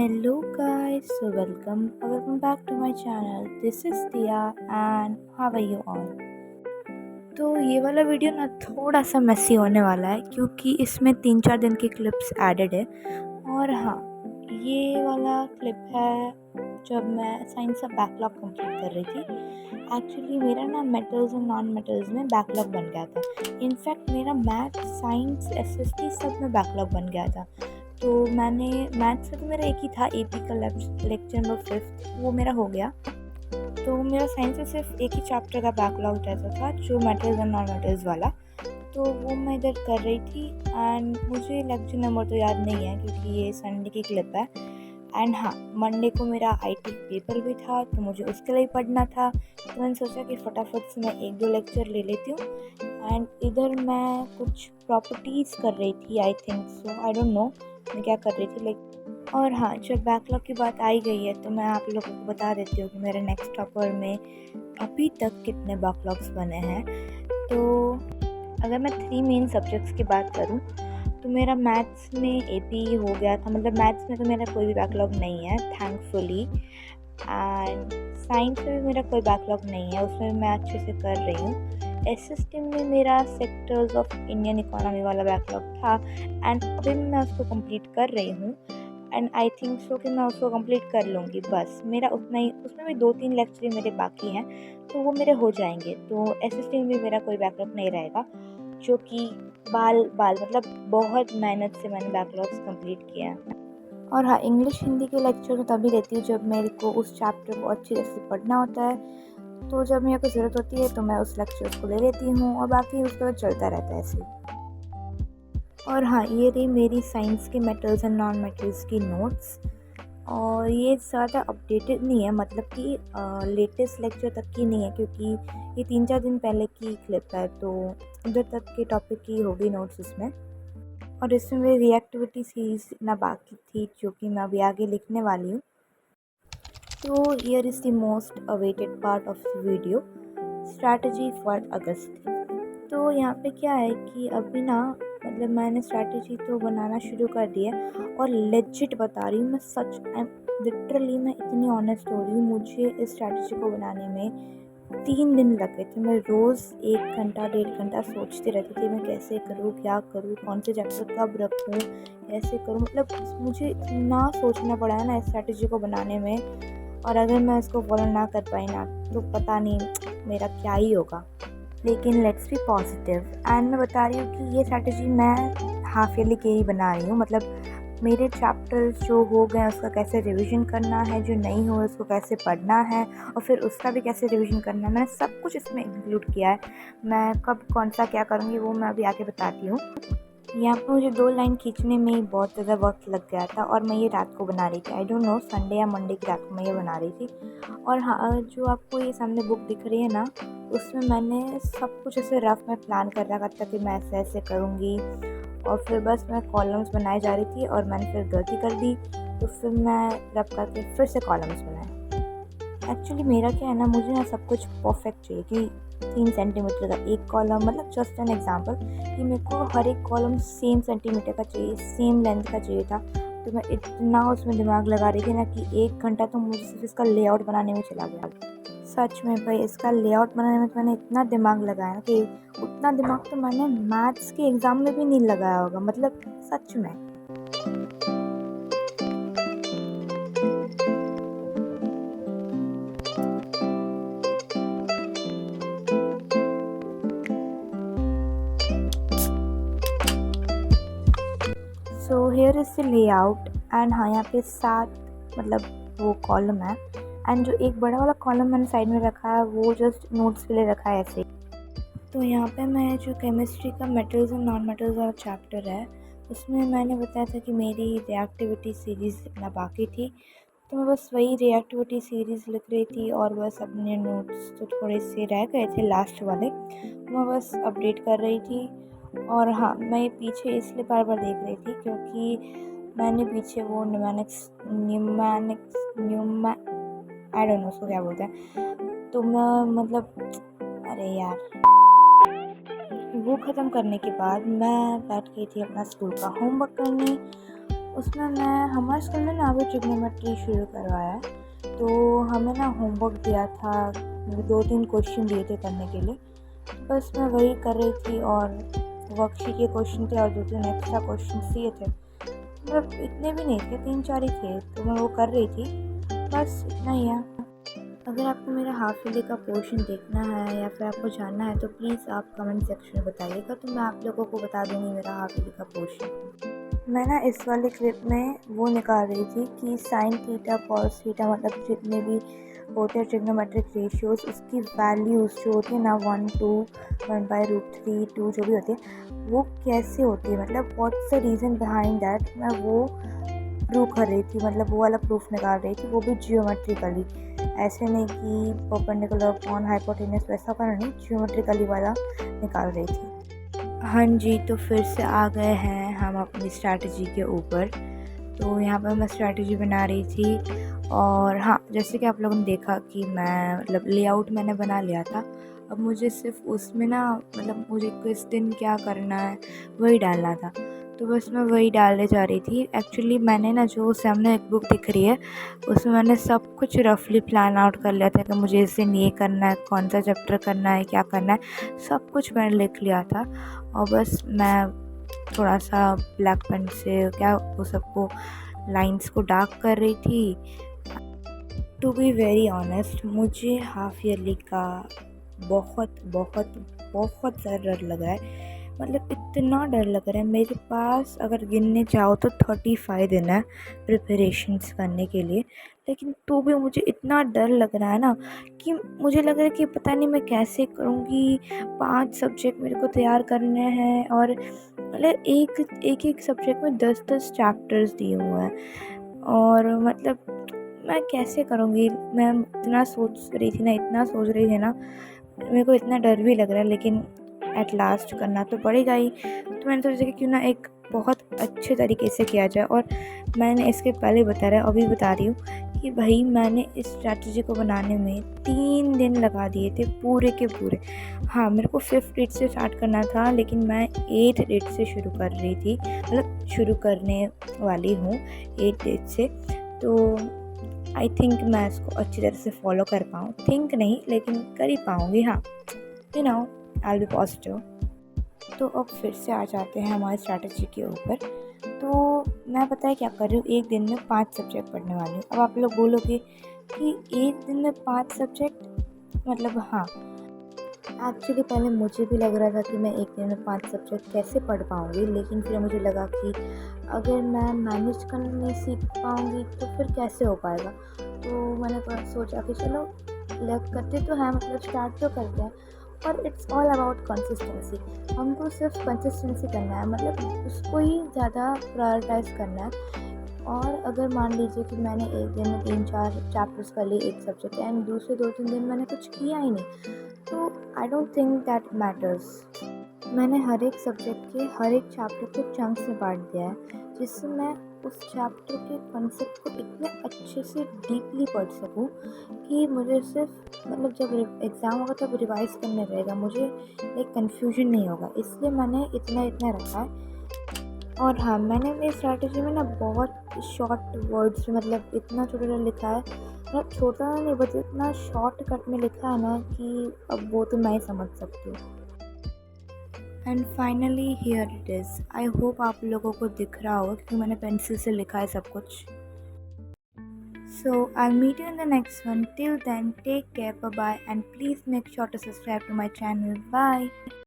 Hello guys, so welcome back to my channel. This is Tia and how are you all? तो ये वाला video ना थोड़ा सा मेसी होने वाला है क्योंकि इसमें 3-4 दिन की क्लिप्स एडेड है। और हाँ, ये वाला क्लिप है जब मैं साइंस का बैकलॉग कंप्लीट कर रही थी। एक्चुअली मेरा ना मेटल्स और नॉन मेटल्स में बैकलॉग बन गया था। इनफैक्ट मेरा मैथ, साइंस, एसएसटी सब में बैकलॉग बन गया था। तो मैंने मैथ्स में तो मेरा एक ही था, एपी का लेक्चर नंबर 5 वो मेरा हो गया। तो मेरा साइंस में सिर्फ एक ही चैप्टर का बैकलॉग रहता था, जो मेटल्स और नॉन मेटल्स वाला। तो वो मैं इधर कर रही थी एंड मुझे लेक्चर नंबर तो याद नहीं है क्योंकि ये संडे की क्लिप है। एंड हाँ, मंडे को मेरा आईटी पेपर भी था तो मुझे उसके लिए पढ़ना था। तो मैंने सोचा कि फटाफट से मैं 1-2 लेक्चर ले लेती हूँ। एंड इधर मैं कुछ प्रॉपर्टीज़ कर रही थी, I think so, I don't know मैं क्या कर रही थी लाइक। और हाँ, जब बैकलॉग की बात आई गई है तो मैं आप लोगों को बता देती हूँ कि मेरे नेक्स्ट टॉपर में अभी तक कितने बैकलॉग्स बने हैं। तो अगर मैं 3 मेन सब्जेक्ट्स की बात करूँ तो मेरा मैथ्स में एपी हो गया था, मतलब मैथ्स में तो मेरा कोई भी बैकलॉग नहीं है थैंकफुली। एंड साइंस में भी मेरा कोई बैकलॉग नहीं है, उसमें मैं अच्छे से कर रही हूँ। एसएसटी में मेरा सेक्टर्स ऑफ इंडियन इकोनॉमी वाला बैकलॉग था एंड अभी मैं उसको कंप्लीट कर रही हूँ। एंड आई थिंक सो कि मैं उसको कंप्लीट कर लूँगी। बस मेरा उतना ही, उसमें भी 2-3 लेक्चर मेरे बाकी हैं तो वो मेरे हो जाएंगे। तो एसएसटी में भी मेरा कोई बैकलॉग नहीं रहेगा, जो कि बाल मतलब बहुत मेहनत से मैंने बैकलॉग्स कंप्लीट किया है। और हाँ, इंग्लिश हिंदी के लेक्चर तो तभी लेती हूँ जब मेरे को उस चैप्टर को अच्छी तरह से पढ़ना होता है। तो जब मेरे को ज़रूरत होती है तो मैं उस लेक्चर को ले लेती हूँ और बाकी उसके बाद चलता रहता है ऐसे। और हाँ, ये रही मेरी साइंस के मेटल्स एंड नॉन मेटल्स की नोट्स। और ये ज़्यादा अपडेटेड नहीं है, मतलब कि लेटेस्ट लेक्चर तक की नहीं है क्योंकि ये 3-4 दिन पहले की क्लिप है। तो उधर तक के टॉपिक की होगी नोट्स इसमें। और इसमें मेरी रिएक्टिविटी सीरीज ना बाकी थी जो कि मैं अभी आगे लिखने वाली हूँ। तो here is the most awaited part of the video, strategy for August. तो यहाँ पे क्या है कि अभी ना, मतलब मैंने स्ट्रैटेजी तो बनाना शुरू कर दिया और लेजिट बता रही हूँ मैं, सच लिटरली मैं इतनी ऑनेस्ट हो रही हूँ, मुझे इस स्ट्रैटेजी को बनाने में 3 दिन लगे थे। मैं रोज़ 1 घंटा 1.5 घंटा सोचती रहती थी मैं कैसे करूँ, क्या करूँ, कौन से चैप्टर कब रखूँ, कैसे करूँ। मतलब मुझे इतना सोचना पड़ा है ना इस स्ट्रैटेजी को बनाने में, और अगर मैं इसको फॉलो ना कर पाई ना तो पता नहीं मेरा क्या ही होगा। लेकिन लेट्स बी पॉजिटिव एंड मैं बता रही हूँ कि ये स्ट्रैटेजी मैं हाफ ईयरली के ही बना रही हूँ। मतलब मेरे चैप्टर्स जो हो गए उसका कैसे रिवीजन करना है, जो नहीं हुआ उसको कैसे पढ़ना है और फिर उसका भी कैसे रिवीजन करना है, मैंने सब कुछ इसमें इंक्लूड किया है। मैं कब कौन सा क्या करूँगी वो मैं अभी आगे बताती हूँ। यहाँ पर मुझे 2 लाइन खींचने में ही बहुत ज़्यादा वक्त लग गया था और मैं ये रात को बना रही थी। आई डोंट नो, संडे या मंडे की रात को मैं ये बना रही थी। और हाँ, जो आपको ये सामने बुक दिख रही है ना, उसमें मैंने सब कुछ ऐसे रफ में प्लान कर रखा था कि मैं ऐसे ऐसे करूँगी। और फिर बस मैं कॉलम्स बनाई जा रही थी और मैंने फिर गलती कर दी, तो फिर मैं रफ करके फिर से कॉलम्स बनाए। एक्चुअली मेरा क्या है ना, मुझे ना सब कुछ परफेक्ट चाहिए कि 3 सेंटीमीटर का एक कॉलम, मतलब जस्ट एन एग्जांपल कि मेरे को हर एक कॉलम सेम सेंटीमीटर का चाहिए, सेम लेंथ का चाहिए था। तो मैं इतना उसमें दिमाग लगा रही थी ना कि 1 घंटा तो मुझे सिर्फ इसका लेआउट बनाने में चला गया। सच में भाई, इसका लेआउट बनाने में तो मैंने इतना दिमाग लगाया ना कि उतना दिमाग तो मैंने मैथ्स के एग्ज़ाम में भी नहीं लगाया होगा, मतलब सच में। So here is the layout and हाँ, यहाँ पे 7 मतलब वो कॉलम है एंड जो एक बड़ा वाला कॉलम मैंने साइड में रखा है वो जस्ट नोट्स के लिए रखा है ऐसे। तो यहाँ पे मैं जो केमिस्ट्री का मेटल्स एंड नॉन मेटल्स वाला चैप्टर है उसमें मैंने बताया था कि मेरी रिएक्टिविटी सीरीज़ लिखना बाकी थी। तो मैं बस वही रिएक्टिविटी सीरीज़ लिख रही थी और बस अपने नोट्स तो थोड़े से रह गए थे लास्ट वाले, तो मैं बस अपडेट कर रही थी। और हाँ, मैं ये पीछे इसलिए बार बार देख रही थी क्योंकि मैंने पीछे वो न्यूमा आई डोंट नो उसको क्या बोलते हैं। तो मैं मतलब, अरे यार, वो ख़त्म करने के बाद मैं बैठ गई थी अपना स्कूल का होमवर्क करने। उसमें मैं हमारे स्कूल में ना अभी ट्रिग्नोमेट्री शुरू करवाया है, तो हमें ना होमवर्क दिया था, 2-3 क्वेश्चन दिए थे करने के लिए। बस मैं वही कर रही थी और वर्कशीट के क्वेश्चन थे और 2-3 एक्स्ट्रा क्वेश्चन दिए थे, मतलब इतने भी नहीं थे, 3-4 ही थे, तो मैं वो कर रही थी, बस इतना ही है। अगर आपको मेरा हाफ ईयरली का पोर्शन देखना है या फिर आपको जानना है तो प्लीज़ आप कमेंट सेक्शन में बताइएगा, तो मैं आप लोगों को बता दूँगी मेरा हाफ ईयरली का पोर्शन। मैं ना इस वाले क्लिप में वो निकाल रही थी कि साइन थीटा कॉस थीटा मतलब जितने भी होते हैं ट्रिग्नोमेट्रिक रेशियोज़, उसकी वैल्यूज़ जो होती है ना 1, 2, 1/√3, 2 जो भी होती है वो कैसे होती है, मतलब what's the reason behind that, मैं वो प्रूव कर रही थी, मतलब वो वाला प्रूफ निकाल रही थी, वो भी जियोमेट्रिकली। ऐसे नहीं कि परपेंडिकुलर अपॉन हाइपोटेन्यूस वैसा वाला नहीं, जियोमेट्रिकली वाला निकाल रही थी। हाँ जी, तो फिर से आ गए हैं हम अपनी स्ट्रैटेजी के ऊपर। तो यहाँ पर मैं स्ट्रैटेजी बना रही थी और हाँ, जैसे कि आप लोगों ने देखा कि मैं मतलब लेआउट मैंने बना लिया था। अब मुझे सिर्फ उसमें ना मतलब मुझे किस दिन क्या करना है वही डालना था, तो बस मैं वही डालने जा रही थी। एक्चुअली मैंने ना जो सामने एक बुक दिख रही है उसमें मैंने सब कुछ रफली प्लान आउट कर लिया था कि मुझे इस दिन ये करना है, कौन सा चैप्टर करना है, क्या करना है, सब कुछ मैंने लिख लिया था। और बस मैं थोड़ा सा ब्लैक पेन से क्या वो सबको लाइंस को डार्क कर रही थी। टू बी वेरी ऑनेस्ट, मुझे हाफ ईयरली का बहुत बहुत बहुत ज़्यादा डर लग रहा है, मतलब इतना डर लग रहा है। मेरे पास अगर गिनने चाहो तो 35 दिन है प्रिपरेशंस करने के लिए, लेकिन तो भी मुझे इतना डर लग रहा है ना कि मुझे लग रहा है कि पता नहीं मैं कैसे करूँगी। 5 सब्जेक्ट मेरे को तैयार करने हैं और मतलब एक सब्जेक्ट में 10-10 चैप्टर्स दिए हुए हैं और मतलब मैं कैसे करूँगी। मैं इतना सोच रही थी ना, मेरे को इतना डर भी लग रहा है, लेकिन एट लास्ट करना तो पड़ेगा ही। तो मैंने सोचा कि क्यों ना एक बहुत अच्छे तरीके से किया जाए, और मैंने इसके पहले बता रहा है अभी बता रही हूँ कि भाई मैंने इस स्ट्रैटेजी को बनाने में 3 दिन लगा दिए थे पूरे के पूरे। हाँ, मेरे को 5th डेट से स्टार्ट करना था, लेकिन मैं 8th डेट से शुरू कर रही थी, मतलब शुरू करने वाली हूँ 8th डेट से। तो आई थिंक मैं इसको अच्छी तरह से फॉलो कर पाऊँ, थिंक नहीं लेकिन कर ही पाऊँगी। हाँ, you know, I will be positive. तो अब फिर से आ जाते हैं हमारी स्ट्रैटेजी के ऊपर। तो मैं पता है क्या कर रही हूँ, एक दिन में 5 सब्जेक्ट पढ़ने वाली हूँ। अब आप लोग बोलोगे कि एक दिन में 5 सब्जेक्ट, मतलब हाँ, एक्चुअली पहले मुझे भी लग रहा था कि मैं एक दिन में 5 सब्जेक्ट कैसे पढ़ पाऊँगी, लेकिन फिर मुझे लगा कि अगर मैं मैनेज करना नहीं सीख पाऊँगी तो फिर कैसे हो पाएगा। तो मैंने सोचा कि चलो लग करते तो हैं, मतलब स्टार्ट तो करते हैं, और इट्स ऑल अबाउट कंसिस्टेंसी। हमको सिर्फ कंसिस्टेंसी करना है, मतलब उसको ही ज़्यादा प्रायोरिटाइज करना है। और अगर मान लीजिए कि मैंने एक दिन में 3-4 चैप्टर्स कर लिए एक सब्जेक्ट एंड दूसरे 2-3 दिन मैंने कुछ किया ही नहीं, तो I don't think that matters. मैंने हर एक सब्जेक्ट के हर एक चैप्टर को चंक्स में बांट दिया है, जिससे मैं उस चैप्टर के कॉन्सेप्ट को इतने अच्छे से डीपली पढ़ सकूं कि मुझे सिर्फ मतलब जब एग्ज़ाम होगा तब रिवाइज करने रहेगा, मुझे एक कन्फ्यूजन नहीं होगा। इसलिए मैंने इतना इतना रखा है। और हाँ, मैंने मेरी स्ट्रैटेजी में ना बहुत शॉर्ट वर्ड्स में, मतलब इतना छोटा लिखा है, मतलब छोटा नहीं बस इतना शॉर्टकट में लिखा है ना कि अब वो तो मैं ही समझ सकती हूँ। And finally here it is. I hope आप लोगों को दिख रहा होगा क्योंकि मैंने पेंसिल से लिखा है सब कुछ। So I'll meet you in the next one. Till then, take care, bye bye, and please make sure to subscribe to my channel. Bye.